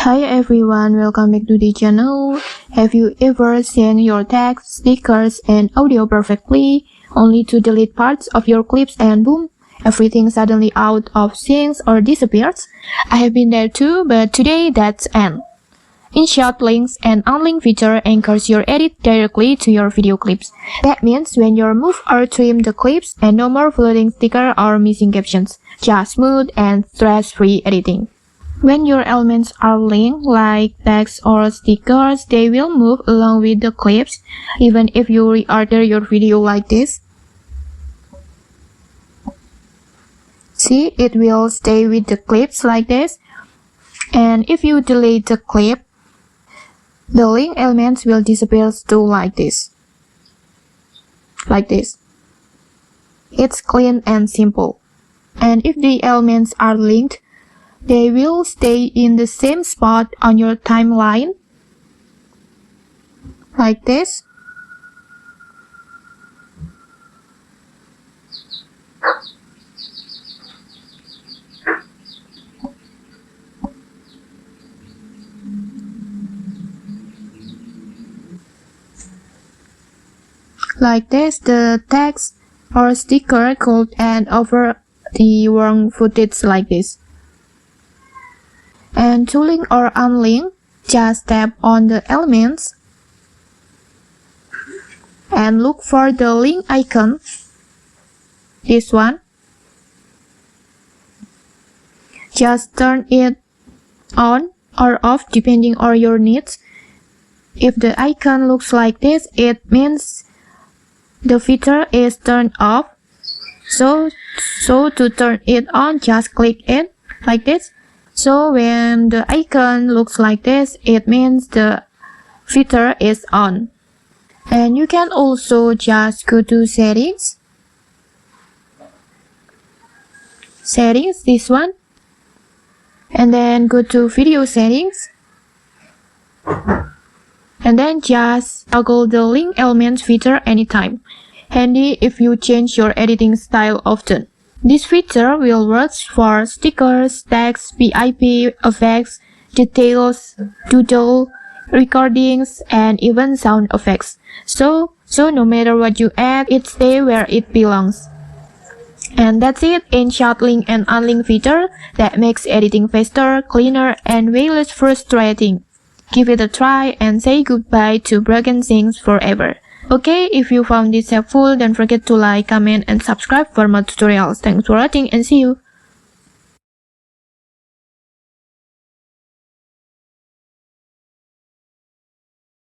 Hi everyone, welcome back to the channel. Have you ever seen your text, stickers, and audio perfectly, only to delete parts of your clips and boom, everything suddenly out of sync or disappears? I have been there too, but today that's end. InShot Links and Unlink feature anchors your edit directly to your video clips. That means when you move or trim the clips and no more floating sticker or missing captions, just smooth and stress-free editing. When your elements are linked, like text or stickers, they will move along with the clips, even if you reorder your video like this. See, it will stay with the clips like this. And if you delete the clip, the link elements will disappear too like this. Like this. It's clean and simple. And if the elements are linked, they will stay in the same spot on your timeline, like this. Like this, the text or sticker could end over the wrong footage like this. And to link or unlink, just tap on the elements and look for the link icon, this one. Just turn it on or off depending on your needs. If the icon looks like this, it means the feature is turned off. So to turn it on, just click it like this. So when the icon looks like this, it means the feature is on. And you can also just go to settings, this one, and then go to video settings, and then just toggle the link elements feature anytime. Handy if you change your editing style often. This feature will work for stickers, text, VIP, effects, details, doodle, recordings, and even sound effects. So no matter what you add, it stays where it belongs. And that's it, InShot Link and Unlink feature that makes editing faster, cleaner, and way less frustrating. Give it a try and say goodbye to broken things forever. Okay, if you found this helpful, don't forget to like, comment, and subscribe for more tutorials. Thanks for watching and see you!